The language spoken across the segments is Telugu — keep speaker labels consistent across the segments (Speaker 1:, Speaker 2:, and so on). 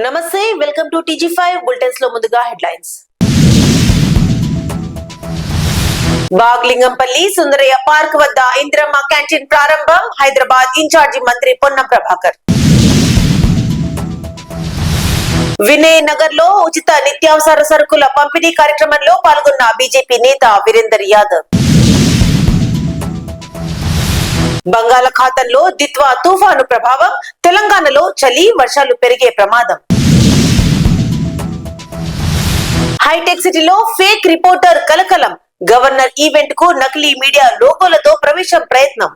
Speaker 1: నమస్తే, వెల్కమ్ టు TG5 బులెటిన్స్ లో ముందుగా హెడ్లైన్స్. బాగ్లింగంపల్లి సుందరయ్య పార్క్ వద్ద ఇందిరమ్మ క్యాంటీన్ ప్రారంభం. హైదరాబాద్ ఇన్ఛార్జి మంత్రి పొన్నం ప్రభాకర్. వినయ్ నగర్ లో ఉచిత నిత్యావసర సరుకుల పంపిణీ కార్యక్రమంలో పాల్గొన్న బీజేపీ నేత వీరేందర్ యాదవ్. బంగాళాఖాతంలో దిత్వా తుఫాను ప్రభావం. తెలంగాణలో చలి, వర్షాలు పెరిగే ప్రమాదం. హైటెక్ సిటీలో ఫేక్ రిపోర్టర్ కలకలం. గవర్నర్ ఈవెంట్ కు నకిలీ మీడియా లోగోలతో ప్రవేశం ప్రయత్నం.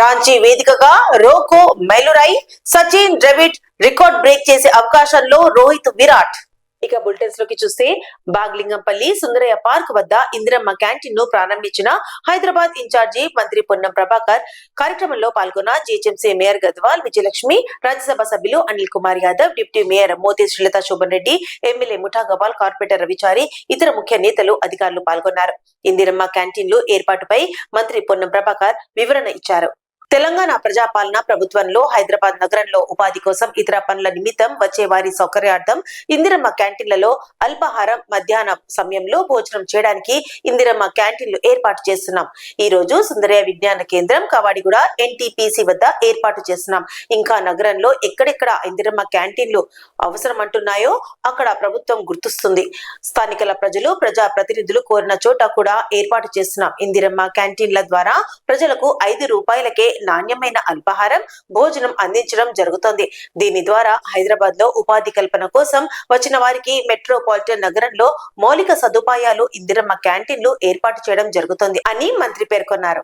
Speaker 1: రాంచీ వేదికగా రోకో, మైలురాయి, సచిన్, ద్రవిడ్ రికార్డ్ బ్రేక్ చేసే అవకాశంలో రోహిత్, విరాట్. ఇక బులెటిన్స్ లోకి చూస్తే, బాగ్లింగంపల్లి సుందరయ్య పార్క్ వద్ద ఇందిరమ్మ క్యాంటీన్ ను ప్రారంభించిన హైదరాబాద్ ఇన్ఛార్జి మంత్రి పొన్నం ప్రభాకర్. కార్యక్రమంలో పాల్గొన్న జీహెచ్ఎంసీ మేయర్ గద్వాల్ విజయలక్ష్మి, రాజ్యసభ సభ్యులు Anil Kumar Yadav, deputy mayor Moti Srilatha Shobhan Reddy, MLA Mutha గవాల్, కార్పొరేటర్ రవిచారి, ఇతర ముఖ్య నేతలు, అధికారులు పాల్గొన్నారు. ఇందిరమ్మ క్యాంటీన్లు ఏర్పాటుపై మంత్రి పొన్నం ప్రభాకర్ వివరణ ఇచ్చారు. తెలంగాణ ప్రజాపాలన ప్రభుత్వంలో హైదరాబాద్ నగరంలో ఉపాధి కోసం, ఇతర పనుల నిమిత్తం వచ్చే వారి సౌకర్యార్థం ఇందిరమ్మ క్యాంటీన్లలో అల్పాహారం, మధ్యాహ్న సమయంలో భోజనం చేయడానికి ఇందిరమ్మ క్యాంటీన్లు ఏర్పాటు చేస్తున్నాం. ఈ రోజు సుందరయ్య విజ్ఞాన కేంద్రం, కవాడిగూడ NTPC వద్ద ఏర్పాటు చేస్తున్నాం. ఇంకా నగరంలో ఎక్కడెక్కడ ఇందిరమ్మ క్యాంటీన్లు అవసరం అంటున్నాయో అక్కడ ప్రభుత్వం గుర్తిస్తుంది. స్థానికల ప్రజలు, ప్రజా ప్రతినిధులు కోరిన చోట కూడా ఏర్పాటు చేస్తున్నాం. ఇందిరమ్మ క్యాంటీన్ల ద్వారా ప్రజలకు 5 రూపాయలకే నాణ్యమైన అల్పాహారం, భోజనం అందించడం జరుగుతుంది. దీని ద్వారా హైదరాబాద్ లో ఉపాధి కల్పన కోసం వచ్చిన వారికి మెట్రోపాలిటన్ నగరంలో మౌలిక సదుపాయాలు, ఇందిరమ్మ క్యాంటీన్లు ఏర్పాటు చేయడం జరుగుతుంది అని మంత్రి పేర్కొన్నారు.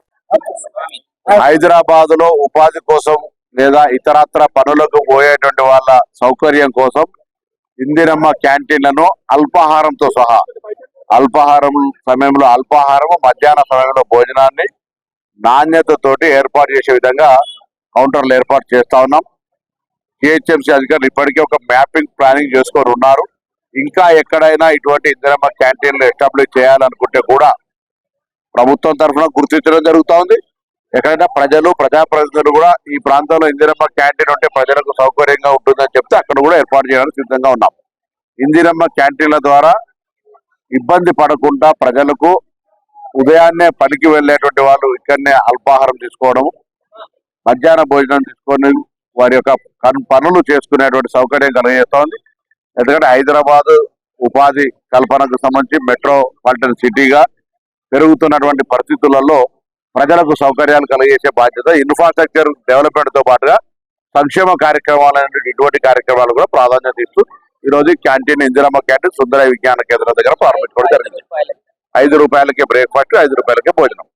Speaker 2: హైదరాబాద్ లో ఉపాధి కోసం లేదా ఇతరత్ర పనులకు పోయేటువంటి వాళ్ళ సౌకర్యం కోసం ఇందిరమ్మ క్యాంటీన్లను అల్పాహారంతో సహా, అల్పాహారం సమయంలో అల్పాహారము, మధ్యాహ్న సమయంలో భోజనాన్ని నాణ్యతతోటి ఏర్పాటు చేసే విధంగా కౌంటర్లు ఏర్పాటు చేస్తా ఉన్నాం. GHMC అధికారులు ఇప్పటికే ఒక మ్యాపింగ్ ప్లానింగ్ చేసుకొని ఉన్నారు. ఇంకా ఎక్కడైనా ఇటువంటి ఇందిరమ్మ క్యాంటీన్లు ఎస్టాబ్లిష్ చేయాలనుకుంటే కూడా ప్రభుత్వం తరఫున గుర్తించడం జరుగుతూ ఉంది. ఎక్కడైనా ప్రజలు, ప్రజాప్రతినిధులు కూడా ఈ ప్రాంతంలో ఇందిరమ్మ క్యాంటీన్ ఉంటే ప్రజలకు సౌకర్యంగా ఉంటుందని చెప్తే అక్కడ కూడా ఏర్పాటు చేయడానికి సిద్ధంగా ఉన్నాం. ఇందిరమ్మ క్యాంటీన్ల ద్వారా ఇబ్బంది పడకుండా ప్రజలకు ఉదయాన్నే పనికి వెళ్ళేటువంటి వాళ్ళు ఇక్కడనే అల్పాహారం తీసుకోవడం, మధ్యాహ్న భోజనం తీసుకొని వారి యొక్క పనులు చేసుకునేటువంటి సౌకర్యం కలిగేస్తోంది. ఎందుకంటే హైదరాబాద్ ఉపాధి కల్పనకు సంబంధించి మెట్రోపాలిటన్ సిటీగా పెరుగుతున్నటువంటి పరిస్థితులలో ప్రజలకు సౌకర్యాలు కలిగేసే బాధ్యత, ఇన్ఫ్రాస్ట్రక్చర్ డెవలప్మెంట్ తో పాటుగా సంక్షేమ కార్యక్రమాలు ఇటువంటి కార్యక్రమాలు కూడా ప్రాధాన్యత ఇస్తూ ఈ రోజు క్యాంటీన్, ఇందిరమ్మ క్యాంటీన్ సుందరయ్య విజ్ఞాన కేంద్రం దగ్గర ప్రారంభించుకోవడం జరిగింది. 5 రూపాయలకే బ్రేక్ఫాస్ట్, 5 రూపాయలకే భోజనం.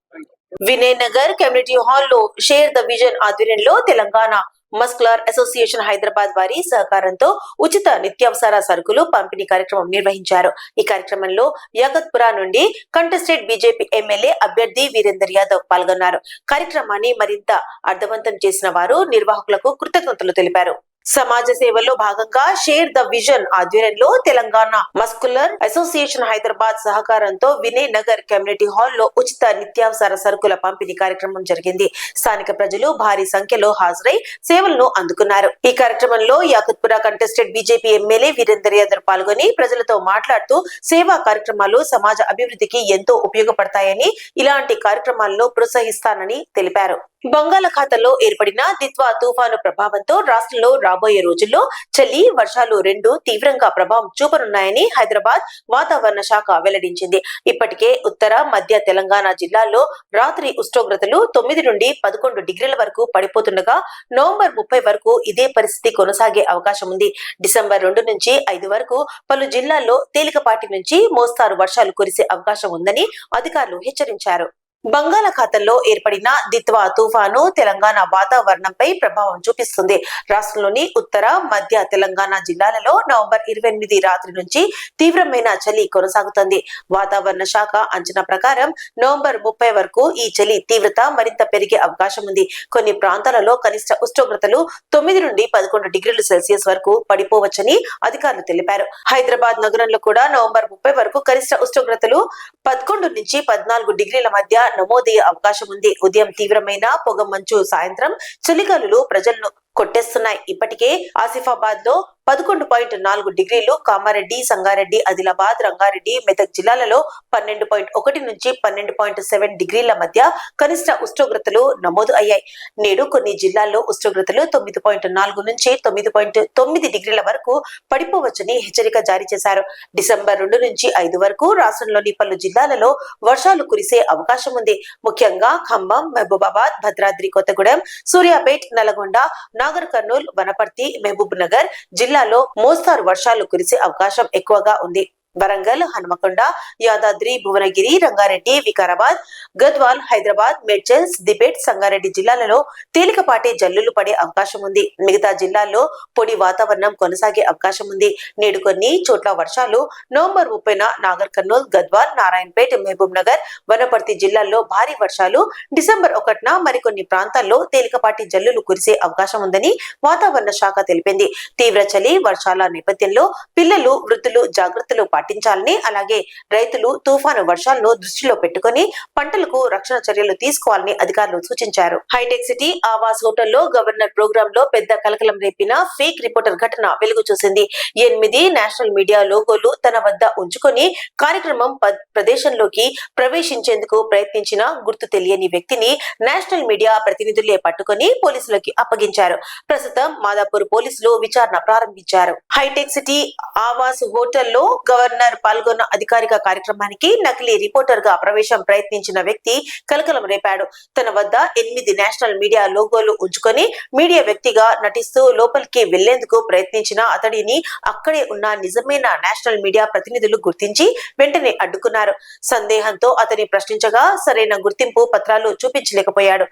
Speaker 1: వినయ్ నగర్ కమ్యూనిటీ హాల్ లో షేర్ ద విజన్ ఆధ్వర్యంలో తెలంగాణ మస్కులర్ అసోసియేషన్ హైదరాబాద్ వారి సహకారంతో ఉచిత నిత్యావసర సరుకులు పంపిణీ కార్యక్రమం నిర్వహించారు. ఈ కార్యక్రమంలో యాగత్పురా నుండి కంటెస్టెడ్ బీజేపీ ఎమ్మెల్యే అభ్యర్థి వీరేందర్ యాదవ్ పాల్గొన్నారు. కార్యక్రమాన్ని మరింత అర్థవంతం చేసిన వారు నిర్వాహకులకు కృతజ్ఞతలు తెలిపారు. సమాజ సేవలో భాగంగా షేర్ ద విజన్ ఆధ్వర్యంలో తెలంగాణ మస్కులర్ అసోసియేషన్ హైదరాబాద్ సహకారంతో వినయ్ నగర్ కమ్యూనిటీ హాల్ లో ఉచిత నిత్యావసర సరుకుల పంపిణీ కార్యక్రమం జరిగింది. స్థానిక ప్రజలు భారీ సంఖ్యలో హాజరై సేవలను అందుకున్నారు. ఈ కార్యక్రమంలో Yakutpura contested BJP MLA Virender Yadav పాల్గొని ప్రజలతో మాట్లాడుతూ సేవా కార్యక్రమాలు సమాజ అభివృద్ధికి ఎంతో ఉపయోగపడతాయని, ఇలాంటి కార్యక్రమాలను ప్రోత్సహిస్తానని తెలిపారు. బంగాళాఖాతంలో ఏర్పడిన దిత్వా తుఫాను ప్రభావంతో రాష్ట్రంలో రాబోయే రోజుల్లో చలి, వర్షాలు రెండు తీవ్రంగా ప్రభావం చూపనున్నాయని హైదరాబాద్ వాతావరణ శాఖ వెల్లడించింది. ఇప్పటికే ఉత్తర, మధ్య తెలంగాణ జిల్లాల్లో రాత్రి ఉష్ణోగ్రతలు 9 నుండి 11 డిగ్రీల వరకు పడిపోతుండగా నవంబర్ 30 వరకు ఇదే పరిస్థితి కొనసాగే అవకాశం ఉంది. డిసెంబర్ 2 నుంచి 5 వరకు పలు జిల్లాల్లో తేలికపాటి నుంచి మోస్తారు వర్షాలు కురిసే అవకాశం ఉందని అధికారులు హెచ్చరించారు. బంగాళాఖాతంలో ఏర్పడిన దిత్వా తుఫాను తెలంగాణ వాతావరణంపై ప్రభావం చూపిస్తుంది. రాష్ట్రంలోని ఉత్తర, మధ్య తెలంగాణ జిల్లాలలో నవంబర్ 28 రాత్రి నుంచి తీవ్రమైన చలి కొనసాగుతుంది. వాతావరణ శాఖ అంచనా ప్రకారం నవంబర్ 30 వరకు ఈ చలి తీవ్రత మరింత పెరిగే అవకాశం ఉంది. కొన్ని ప్రాంతాలలో కనిష్ట ఉష్ణోగ్రతలు 9 నుండి 11 డిగ్రీల సెల్సియస్ వరకు పడిపోవచ్చని అధికారులు తెలిపారు. హైదరాబాద్ నగరంలో కూడా నవంబర్ 30 వరకు కనిష్ట ఉష్ణోగ్రతలు 11 నుంచి 14 డిగ్రీల మధ్య నమోదయ్యే అవకాశం ఉంది. ఉదయం తీవ్రమైన పొగ మంచు, సాయంత్రం చలిగాలులు ప్రజలను కొట్టేస్తున్నాయి. ఇప్పటికే ఆసిఫాబాద్ లో 11.4 డిగ్రీలు, కామారెడ్డి, సంగారెడ్డి, ఆదిలాబాద్, రంగారెడ్డి, మెదక్ జిల్లాలలో 12.1 నుంచి 12.7 డిగ్రీల మధ్య కనిష్ట ఉష్ణోగ్రతలు నమోదు అయ్యాయి. నేడు కొన్ని జిల్లాల్లో ఉష్ణోగ్రతలు 9.4 నుంచి 9.9 డిగ్రీల వరకు పడిపోవచ్చని హెచ్చరిక జారీ చేశారు. డిసెంబర్ 2 నుంచి 5 వరకు రాష్ట్రంలోని పలు జిల్లాలలో వర్షాలు కురిసే అవకాశం ఉంది. ముఖ్యంగా ఖమ్మం, మహబూబాబాద్, భద్రాద్రి కొత్తగూడెం, సూర్యాపేట్, నల్గొండ, నాగర్ కర్నూల్, వనపర్తి, మహబూబ్ నగర్ జిల్లాలో మోస్తారు వర్షాలు కురిసే అవకాశం ఎక్కువగా ఉంది. వరంగల్, హనుమకొండ, యాదాద్రి, భువనగిరి, రంగారెడ్డి, వికారాబాద్, గద్వాల్, హైదరాబాద్, మేడ్చల్, సిద్దిపేట్, సంగారెడ్డి జిల్లాలలో తేలికపాటి జల్లులు పడే అవకాశం ఉంది. మిగతా జిల్లాల్లో పొడి వాతావరణం కొనసాగే అవకాశం ఉంది. నేడు కొన్ని చోట్ల వర్షాలు, నవంబర్ 30న నాగర్ కర్నూల్, గద్వాల్, నారాయణపేట్, మహబూబ్ నగర్, వనపర్తి జిల్లాల్లో భారీ వర్షాలు, డిసెంబర్ 1న మరికొన్ని ప్రాంతాల్లో తేలికపాటి జల్లులు కురిసే అవకాశం ఉందని వాతావరణ శాఖ తెలిపింది. తీవ్ర చలి, వర్షాల నేపథ్యంలో పిల్లలు, వృద్ధులు జాగ్రత్తలు పాటించాలని, అలాగే రైతులు తుఫాను వర్షాలను దృష్టిలో పెట్టుకుని పంటలకు రక్షణ చర్యలు తీసుకోవాలని అధికారులు సూచించారు. హైటెక్ సిటీ ఆవాస్ హోటల్లో గవర్నర్ ప్రోగ్రామ్ లో పెద్ద కలకలం రేపిన ఫేక్ రిపోర్టర్ ఘటన వెలుగు చూసింది. 8 నేషనల్ మీడియా లోగోలు తన వద్ద ఉంచుకొని కార్యక్రమం ప్రదేశంలోకి ప్రవేశించేందుకు ప్రయత్నించిన గుర్తు తెలియని వ్యక్తిని నేషనల్ మీడియా ప్రతినిధులే పట్టుకొని పోలీసులకి అప్పగించారు. ప్రస్తుతం మాదాపూర్ పోలీసులు విచారణ ప్రారంభించారు. హైటెక్ సిటీ ఆవాస్ హోటల్లో గవర్నర్ పాల్గొన్న అధికారిక కార్యక్రమానికి నకిలీ రిపోర్టర్ గా ప్రవేశం ప్రయత్నించిన వ్యక్తి కలకలం రేపాడు. తన వద్ద 8 నేషనల్ మీడియా లోగోలు ఉంచుకొని మీడియా వ్యక్తిగా నటిస్తూ లోపలికి వెళ్లేందుకు ప్రయత్నించిన అతడిని అక్కడే ఉన్న నిజమైన నేషనల్ మీడియా ప్రతినిధులు గుర్తించి వెంటనే అడ్డుకున్నారు. సందేహంతో అతని ప్రశ్నించగా సరైన గుర్తింపు పత్రాలు చూపించలేకపోయాడు.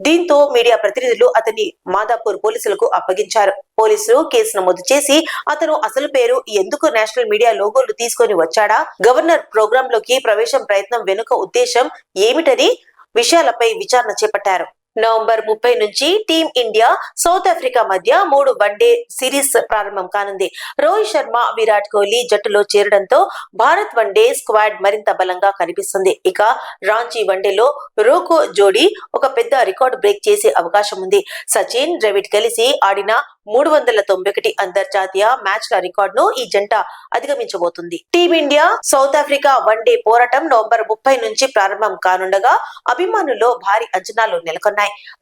Speaker 1: దీంతో మీడియా ప్రతినిధులు అతని మాదాపూర్ పోలీసులకు అప్పగించారు. పోలీసులు కేసు నమోదు చేసి అతను అసలు పేరు, ఎందుకు నేషనల్ మీడియా లోగోలు తీసుకొని వచ్చాడా, గవర్నర్ ప్రోగ్రామ్ లోకి ప్రవేశం ప్రయత్నం వెనుక ఉద్దేశం ఏమిటని విషయాలపై విచారణ చేపట్టారు. నవంబర్ 30 నుంచి టీం ఇండియా సౌత్ ఆఫ్రికా మధ్య 3 వన్డే సిరీస్ ప్రారంభం కానుంది. రోహిత్ శర్మ, విరాట్ కోహ్లీ జట్టులో చేరడంతో భారత్ వన్డే స్క్వాడ్ మరింత బలంగా కనిపిస్తుంది. ఇక రాంచీ వన్డేలో రోకో జోడీ ఒక పెద్ద రికార్డు బ్రేక్ చేసే అవకాశం ఉంది. సచిన్, ద్రవిడ్ కలిసి ఆడిన 391 అంతర్జాతీయ మ్యాచ్ల రికార్డును ఈ జంట అధిగమించబోతుంది. టీమిండియా సౌత్ ఆఫ్రికా వన్డే పోరాటం నవంబర్ 30 నుంచి ప్రారంభం కానుండగా అభిమానుల్లో భారీ అంచనాలు నెలకొన్నాయి.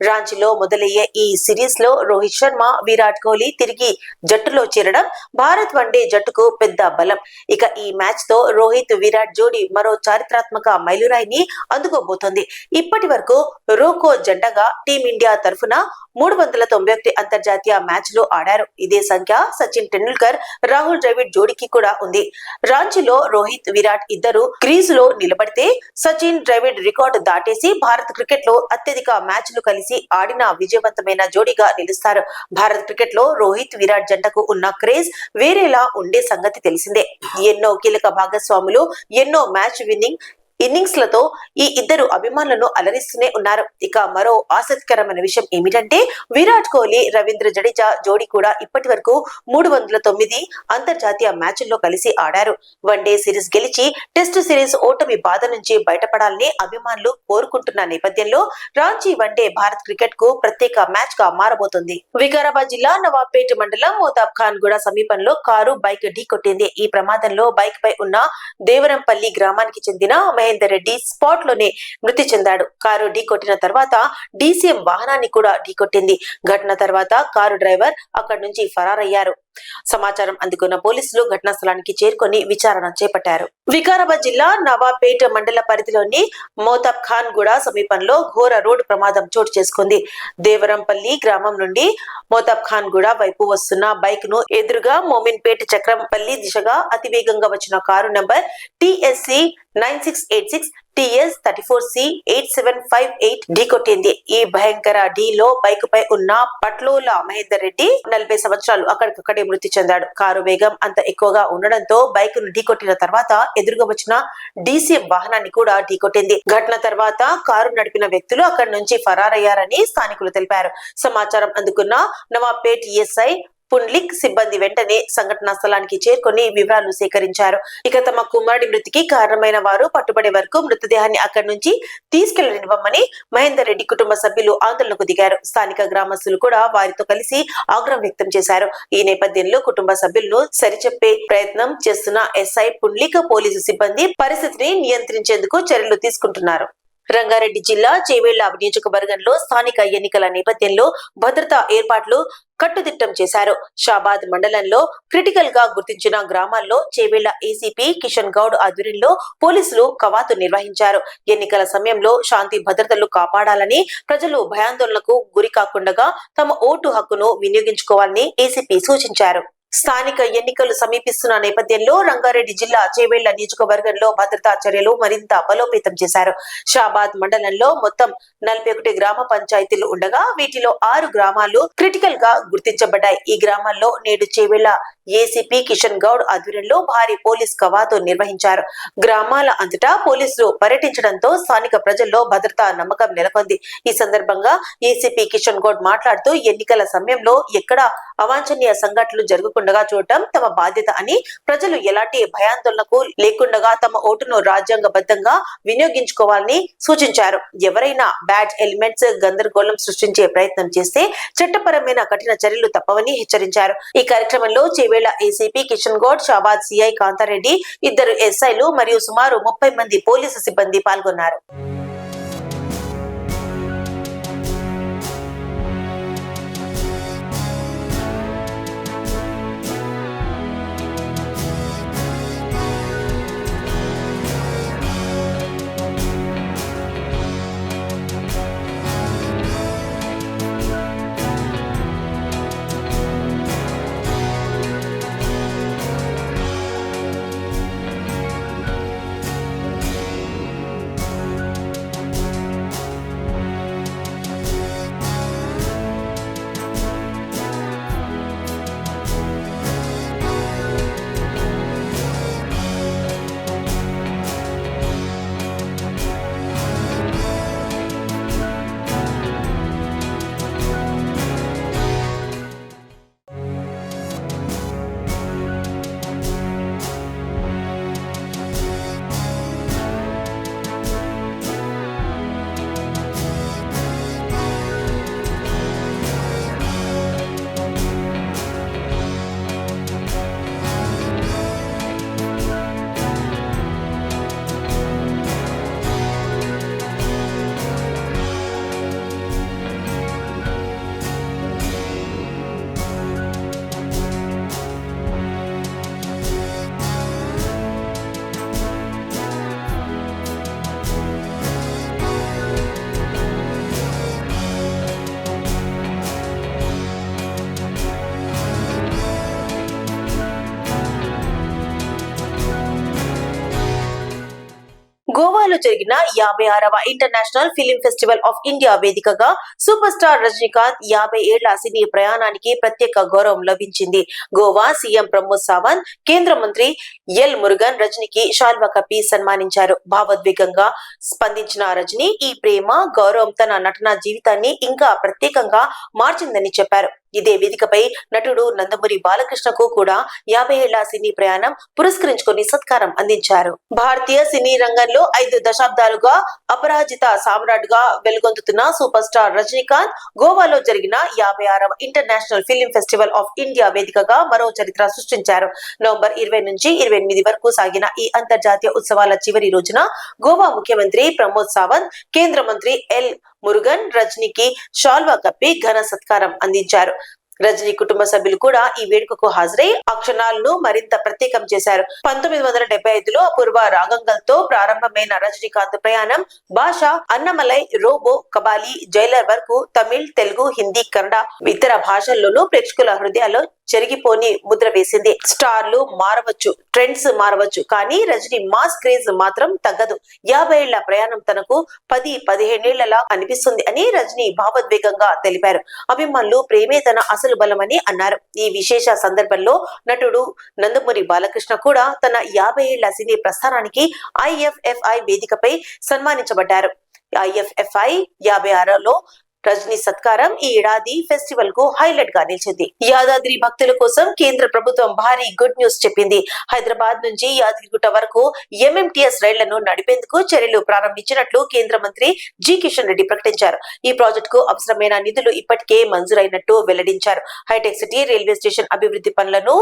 Speaker 1: రాంచీలో మొదలయ్యే ఈ సిరీస్ లో రోహిత్ శర్మ, విరాట్ కోహ్లీ తిరిగి జట్టులో చేరడం భారత్ వన్డే జట్టుకు పెద్ద బలం. ఇక ఈ మ్యాచ్ తో రోహిత్, విరాట్ జోడీ మరో చారిత్రాత్మక మైలురాయిని అందుకోబోతోంది. ఇప్పటి వరకు రోకో జంటగా టీమిండియా తరఫున 391 అంతర్జాతీయ మ్యాచ్లు ఆడారు. ఇదే సంఖ్య సచిన్ టెండూల్కర్, రాహుల్ ద్రవిడ్ జోడీకి కూడా ఉంది. రాంచీలో రోహిత్, విరాట్ ఇద్దరు క్రీజులో నిలబడితే సచిన్, ద్రవిడ్ రికార్డు దాటేసి భారత్ క్రికెట్ లో అత్యధిక మ్యాచ్లు కలిసి ఆడిన విజయవంతమైన జోడీగా నిలుస్తారు. భారత్ క్రికెట్ లో రోహిత్, విరాట్ జంటకు ఉన్న క్రేజ్ వేరేలా ఉండే సంగతి తెలిసిందే. ఎన్నో కీలక భాగస్వాములు, ఎన్నో మ్యాచ్ విన్నింగ్ ఇన్నింగ్స్ లతో ఈ ఇద్దరు అభిమానులను అలరిస్తూనే ఉన్నారు. ఇక మరో ఆసక్తికరమైన విషయం ఏమిటంటే విరాట్ కోహ్లీ, రవీంద్ర జడేజా జోడీ కూడా ఇప్పటి వరకు 309 అంతర్జాతీయ మ్యాచ్ల్లో కలిసి ఆడారు. వన్డే సిరీస్ గెలిచి టెస్ట్ సిరీస్ ఓటమి బాధ నుంచి బయటపడాలని అభిమానులు కోరుకుంటున్న నేపథ్యంలో రాంచీ వన్డే భారత్ క్రికెట్ కు ప్రత్యేక మ్యాచ్ గా మారబోతుంది. వికారాబాద్ జిల్లా నవాబ్పేట్ మండలం మోతాబ్ ఖాన్ గూడ సమీపంలో కారు బైక్ ఢీ కొట్టింది. ఈ ప్రమాదంలో బైక్ పై ఉన్న దేవరంపల్లి గ్రామానికి చెందిన మహేందర్ రెడ్డి స్పాట్ లోనే మృతి చెందాడు. కారు ఢీ కొట్టిన తర్వాత డీసీఎం వాహనాన్ని కూడా ఢీకొట్టింది. ఘటన తర్వాత కారు డ్రైవర్ అక్కడి నుంచి ఫరారయ్యారు. సమాచారం అందుకున్న పోలీసులు ఘటనా స్థలానికి చేరుకొని విచారణ చేపట్టారు. వికారాబాద్ జిల్లా నవాబ్పేట్ మండల పరిధిలోని మోతాబ్ ఖాన్ గూడ సమీపంలో ఘోర రోడ్డు ప్రమాదం చోటు చేసుకుంది. దేవరంపల్లి గ్రామం నుండి మోతాబ్ ఖాన్ గూడ వైపు వస్తున్న బైక్ ను ఎదురుగా మోమిన్పేట్ చక్రంపల్లి దిశగా అతివేగంగా వచ్చిన car number TSC 9686 TS 34C8758 ఢీకొట్టింది. ఈ భయంకర ఢీలో బైక్ పై ఉన్న పట్లోల మహేందర్ రెడ్డి 40 సంవత్సరాలు అక్కడికక్కడే మృతి చెందాడు. కారు వేగం అంత ఎక్కువగా ఉండడంతో బైక్ ను ఢీకొట్టిన తర్వాత ఎదురుగా వచ్చిన డీసీఎం వాహనాన్ని కూడా ఢీకొట్టింది. ఘటన తర్వాత కారు నడిపిన వ్యక్తులు అక్కడి నుంచి ఫరారయ్యారని స్థానికులు తెలిపారు. సమాచారం అందుకున్న నవాబ్పేట్ ESI పుండ్లిక్ సిబ్బంది వెంటనే సంఘటనా స్థలానికి చేరుకొని వివరాలు సేకరించారు. ఇక తమ కుమారుడి మృతికి కారణమైన వారు పట్టుబడే వరకు మృతదేహాన్ని అక్కడి నుంచి తీసుకెళ్లనివ్వమని మహేందర్ రెడ్డి కుటుంబ సభ్యులు ఆందోళనకు దిగారు. స్థానిక గ్రామస్తులు కూడా వారితో కలిసి ఆగ్రహం వ్యక్తం చేశారు. ఈ నేపథ్యంలో కుటుంబ సభ్యులను సరిచెప్పే ప్రయత్నం చేస్తున్న ఎస్ఐ పుండ్లిక్ పోలీసు సిబ్బంది పరిస్థితిని నియంత్రించేందుకు చర్యలు తీసుకుంటున్నారు. రంగారెడ్డి జిల్లా చేవెళ్ల నియోజకవర్గంలో స్థానిక ఎన్నికల నేపథ్యంలో భద్రతా ఏర్పాట్లు కట్టుదిట్టం చేశారు. షాబాద్ మండలంలో క్రిటికల్ గా గుర్తించిన గ్రామాల్లో చేవెళ్ల ఏసీపీ కిషన్ గౌడ్ ఆధ్వర్యంలో పోలీసులు కవాతు నిర్వహించారు. ఎన్నికల సమయంలో శాంతి భద్రతలు కాపాడాలని, ప్రజలు భయాందోళనకు గురి కాకుండా తమ ఓటు హక్కును వినియోగించుకోవాలని ఏసీపీ సూచించారు. స్థానిక ఎన్నికలు సమీపిస్తున్న నేపథ్యంలో రంగారెడ్డి జిల్లా చేవెళ్ల నియోజకవర్గంలో భద్రతా చర్యలు మరింత బలోపేతం చేశారు. షాబాద్ మండలంలో మొత్తం 41 గ్రామ పంచాయతీలు ఉండగా వీటిలో 6 గ్రామాలు క్రిటికల్ గా గుర్తించబడ్డాయి. ఈ గ్రామాల్లో నేడు చేవెళ్ల ఏసీపీ కిషన్ గౌడ్ ఆధ్వర్యంలో భారీ పోలీస్ కవాతు నిర్వహించారు. గ్రామాల అంతటా పోలీసులు పర్యటించడంతో స్థానిక ప్రజల్లో భద్రతా నమ్మకం నెలకొంది. ఈ సందర్భంగా ఏసీపీ కిషన్ గౌడ్ మాట్లాడుతూ ఎన్నికల సమయంలో ఎక్కడ అవాంఛనీయ సంఘటనలు జరుగుతుండగా చూడటం తమ బాధ్యత అని, ప్రజలు ఎలాంటి భయాందోళనకు లేకుండా తమ ఓటును రాజ్యాంగబద్ధంగా వినియోగించుకోవాలని సూచించారు. ఎవరైనా బ్యాడ్ ఎలిమెంట్స్ గందరగోళం సృష్టించే ప్రయత్నం చేస్తే చట్టపరమైన కఠిన చర్యలు తప్పవని హెచ్చరించారు. ఈ కార్యక్రమంలో చేవెళ్ల ఏసీపీ కిషన్ గౌడ్, షాబాద్ సిఐ కాంతారెడ్డి, 2 ఎస్ఐలు మరియు సుమారు 30 మంది పోలీసు సిబ్బంది పాల్గొన్నారు. గోవాలో జరిగిన 56వ international film festival of India వేదికగా సూపర్ స్టార్ రజనీకాంత్ 50 ఏళ్ల సినీ ప్రయాణానికి ప్రత్యేక గౌరవం లభించింది. గోవా సీఎం ప్రమోద్ సావంత్, కేంద్ర మంత్రి ఎల్ మురుగన్ రజనీకి శాల్వా కప్పి సన్మానించారు. భావోద్వేగంగా స్పందించిన రజనీ ఈ ప్రేమ, గౌరవం తన నటనా జీవితాన్ని ఇంకా ప్రత్యేకంగా మార్చిందని చెప్పారు. ఇదే వేదికపై నటుడు నందమూరి బాలకృష్ణకు కూడా 50 ఏళ్ల సినీ ప్రయాణం పురస్కరించుకొని సత్కారం అందించారు. భారతీయ సినీ రంగంలో 5 దశాబ్దాలుగా అపరాజిత సామ్రాట్గా వెలుగొందుతున్న సూపర్ స్టార్ రజనీకాంత్ గోవాలో జరిగిన 56వ international film festival of India వేదికగా మరో చరిత్ర సృష్టించారు. నవంబర్ 20 నుంచి 28 వరకు సాగిన ఈ అంతర్జాతీయ ఉత్సవాల చివరి రోజున గోవా ముఖ్యమంత్రి ప్రమోద్ సావంత్, కేంద్ర మంత్రి ఎల్ మురుగన్ రజనీకి శాల్వా కప్పి ఘన సత్కారం అందించారు. రజనీ కుటుంబ సభ్యులు కూడా ఈ వేడుకకు హాజరై ఆ క్షణాలను మరింత ప్రత్యేకం చేశారు. 1975లో అపూర్వ రాగంగల్తో ప్రారంభమైన రజనీకాంత్ ప్రయాణం భాష అన్నమలై, రోబో, కబాలి, జైలర్ వరకు తమిళ్, తెలుగు, హిందీ, కన్నడ ఇతర భాషల్లోనూ ప్రేక్షకుల హృదయాల్లో చెరిగిపోని ముద్ర వేసింది. స్టార్లు మారవచ్చు, ట్రెండ్స్ మారవచ్చు, కానీ రజనీ మాస్ క్రేజ్ మాత్రం తగ్గదు. 50 ఏళ్ల ప్రయాణం తనకు 10-15 ఏళ్లలా అనిపిస్తుంది అని రజనీ భావోద్వేగంగా తెలిపారు. అభిమానులు ప్రేమే తన అసలు బలమని అన్నారు. ఈ విశేష సందర్భంలో నటుడు నందమూరి బాలకృష్ణ కూడా తన 50 ఏళ్ల సినీ ప్రస్థానానికి IFFI వేదికపై సన్మానించబడ్డారు. IFFI 56లో రజనీ సత్కారం ఈ ఏడాది ఫెస్టివల్ కు హైలైట్ గా నిలిచింది. యాదాద్రి భక్తుల కోసం కేంద్ర ప్రభుత్వం భారీ గుడ్ న్యూస్ చెప్పింది. హైదరాబాద్ నుంచి యాదగిరిగుట్ట వరకు ఎంఎంటీఎస్ రైళ్లను నడిపేందుకు చర్యలు ప్రారంభించినట్లు కేంద్ర మంత్రి జి కిషన్ రెడ్డి ప్రకటించారు. ఈ ప్రాజెక్టు కు అవసరమైన నిధులు ఇప్పటికే మంజూరైనట్టు వెల్లడించారు. హైటెక్ సిటీ రైల్వే స్టేషన్ అభివృద్ధి పనులను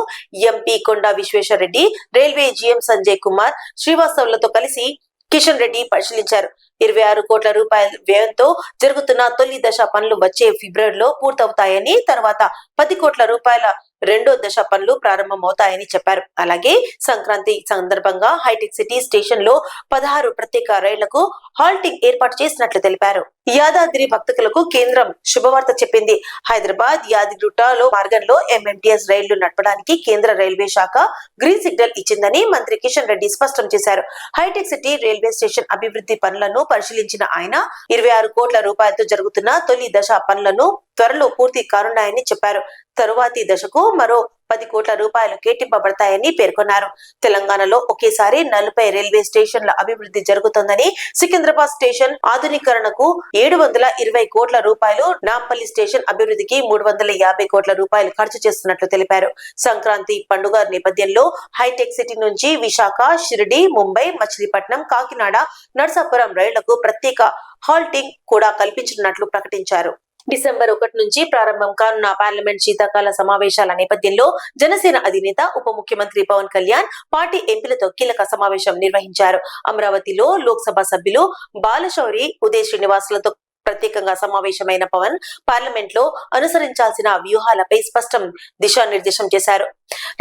Speaker 1: ఎంపీ కొండా విశ్వేశ్వర రెడ్డి, రైల్వే జీఎం సంజయ్ కుమార్ శ్రీవాస్తవులతో కలిసి కిషన్ రెడ్డి పరిశీలించారు. 26 కోట్ల రూపాయల వ్యయంతో జరుగుతున్న తొలి దశ పనులు వచ్చే ఫిబ్రవరిలో పూర్తవుతాయని, తర్వాత 10 కోట్ల రూపాయల రెండో దశ పనులు ప్రారంభమవుతాయని చెప్పారు. అలాగే సంక్రాంతి సందర్భంగా హైటెక్ సిటీ స్టేషన్ లో 16 ప్రత్యేక రైళ్లకు హాల్టింగ్ ఏర్పాటు చేసినట్లు తెలిపారు. యాదాద్రి భక్తులకు కేంద్రం శుభవార్త చెప్పింది. హైదరాబాద్ యాదగిరిగుట్టలో మార్గంలో ఎంఎంటీఎస్ రైళ్లు నడపడానికి కేంద్ర రైల్వే శాఖ గ్రీన్ సిగ్నల్ ఇచ్చిందని మంత్రి కిషన్ రెడ్డి స్పష్టం చేశారు. హైటెక్ సిటీ రైల్వే స్టేషన్ అభివృద్ధి పనులను పరిశీలించిన ఆయన 26 కోట్ల రూపాయలతో జరుగుతున్న తొలి దశ పనులను త్వరలో పూర్తి కానున్నాయని చెప్పారు. తరువాతి దశకు మరో 10 కోట్ల రూపాయలు కేటాయింపబడతాయని పేర్కొన్నారు. తెలంగాణలో ఒకేసారి 40 రైల్వే స్టేషన్ల అభివృద్ధి జరుగుతోందని, సికింద్రాబాద్ స్టేషన్ ఆధునీకరణకు 720 కోట్ల రూపాయలు, నాంపల్లి స్టేషన్ అభివృద్ధికి 350 కోట్ల రూపాయలు ఖర్చు చేస్తున్నట్లు తెలిపారు. సంక్రాంతి పండుగ నేపథ్యంలో హైటెక్ సిటీ నుంచి విశాఖ, షిరిడి, ముంబై, మచిలీపట్నం, కాకినాడ, నర్సాపురం రైళ్లకు ప్రత్యేక హాల్టింగ్ కూడా కల్పించనున్నట్లు ప్రకటించారు. డిసెంబర్ 1 నుంచి ప్రారంభం కానున్న పార్లమెంట్ శీతాకాల సమావేశాల నేపథ్యంలో జనసేన అధినేత ఉప ముఖ్యమంత్రి పవన్ కళ్యాణ్ పార్టీ ఎంపీలతో కీలక సమావేశం నిర్వహించారు. అమరావతిలో లోక్సభ సభ్యులు బాలశౌరి, ఉదయ్ శ్రీనివాసులతో ప్రత్యేకంగా సమావేశమైన పవన్ పార్లమెంట్ లో అనుసరించాల్సిన వ్యూహాలపై స్పష్టం దిశానిర్దేశం చేశారు.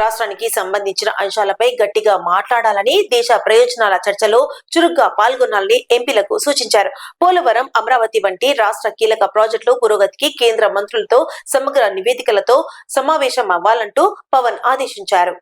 Speaker 1: రాష్ట్రానికి సంబంధించిన అంశాలపై గట్టిగా మాట్లాడాలని, దేశ ప్రయోజనాల చర్చలో చురుగ్గా పాల్గొనాలని ఎంపీలకు సూచించారు. పోలవరం, అమరావతి వంటి రాష్ట్ర కీలక ప్రాజెక్టుల పురోగతికి కేంద్ర మంత్రులతో సమగ్ర నివేదికలతో సమావేశం అవ్వాలంటూ పవన్ ఆదేశించారు.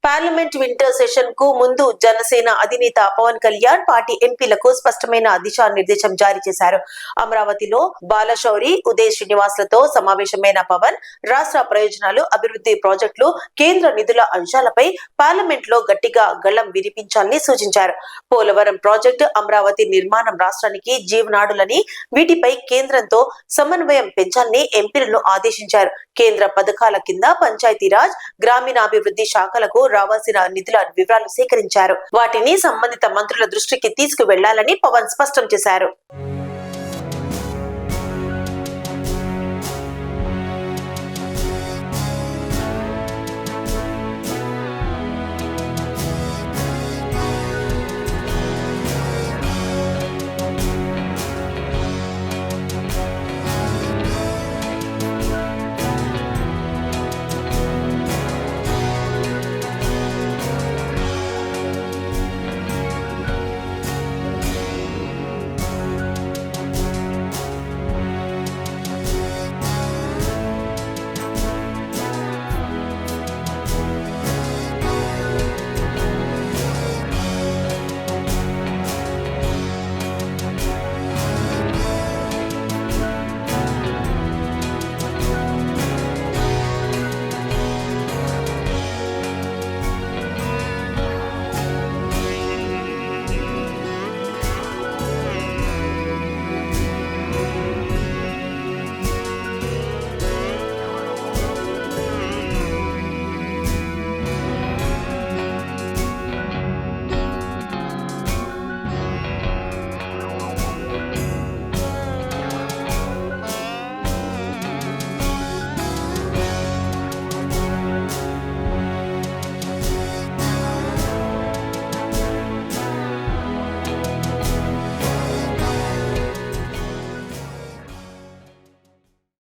Speaker 1: పార్లమెంట్ వింటర్ సెషన్ కు ముందు జనసేన అధినేత పవన్ కళ్యాణ్ పార్టీ ఎంపీలకు స్పష్టమైన దిశానిర్దేశం జారీ చేశారు. అమరావతిలో బాలశౌరి, ఉదయ్ శ్రీనివాసులతో సమావేశమైన పవన్ రాష్ట్ర ప్రయోజనాలు, అభివృద్ధి ప్రాజెక్టులు, కేంద్ర నిధుల అంశాలపై పార్లమెంట్ లో గట్టిగా గళం వినిపించాలని సూచించారు. పోలవరం ప్రాజెక్టు, అమరావతి నిర్మాణం రాష్ట్రానికి జీవనాడులని, వీటిపై కేంద్రంతో సమన్వయం పెంచాలని ఎంపీలను ఆదేశించారు. కేంద్ర పథకాల కింద పంచాయతీరాజ్, గ్రామీణాభివృద్ధి శాఖలకు రావాల్సిన నిధుల వివరాలు సేకరించారు. వాటిని సంబంధిత మంత్రుల దృష్టికి తీసుకువెళ్లాలని పవన్ స్పష్టం చేశారు.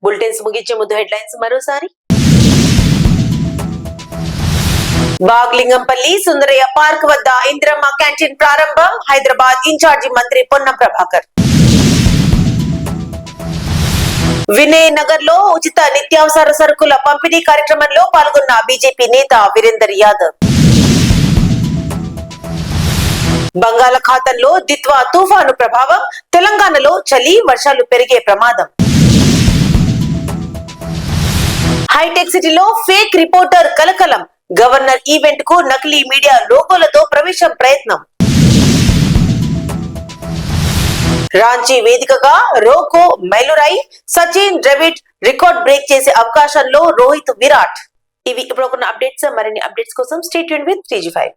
Speaker 1: బులెటిన్స్ ముగించే ముందు హెడ్లైన్స్ మరోసారి. బాగ్లింగంపల్లి సుందరయ్య పార్క్ వద్ద ఇందిరమ్మ క్యాంటీన్ ప్రారంభం. హైదరాబాద్ ఇన్ఛార్జి మంత్రి పొన్నం ప్రభాకర్. వినయ్ నగర్ లో ఉచిత నిత్యావసర సరుకుల పంపిణీ కార్యక్రమంలో పాల్గొన్న బీజేపీ నేత వీరేందర్ యాదవ్. బంగాళాఖాతంలో దిత్వా తుఫాను ప్రభావం. తెలంగాణలో చలి, వర్షాలు పెరిగే ప్రమాదం. హైటెక్ సిటీలో ఫేక్ రిపోర్టర్ కలకలం. గవర్నర్ ఈవెంట్ కు నకిలీ మీడియా లోగోలతో ప్రవేశం ప్రయత్నం. రాంచీ వేదికగా రోకో మైలురాయి సచిన్ ద్రవిడ్ రికార్డ్ బ్రేక్ చేసే అవకాశంలో రోహిత్ విరాట్. ఇవి ఇప్పుడు ఒక అప్డేట్స్. మరిన్ని అప్డేట్స్ కోసం స్టే ట్యూన్డ్ విత్ 3G5.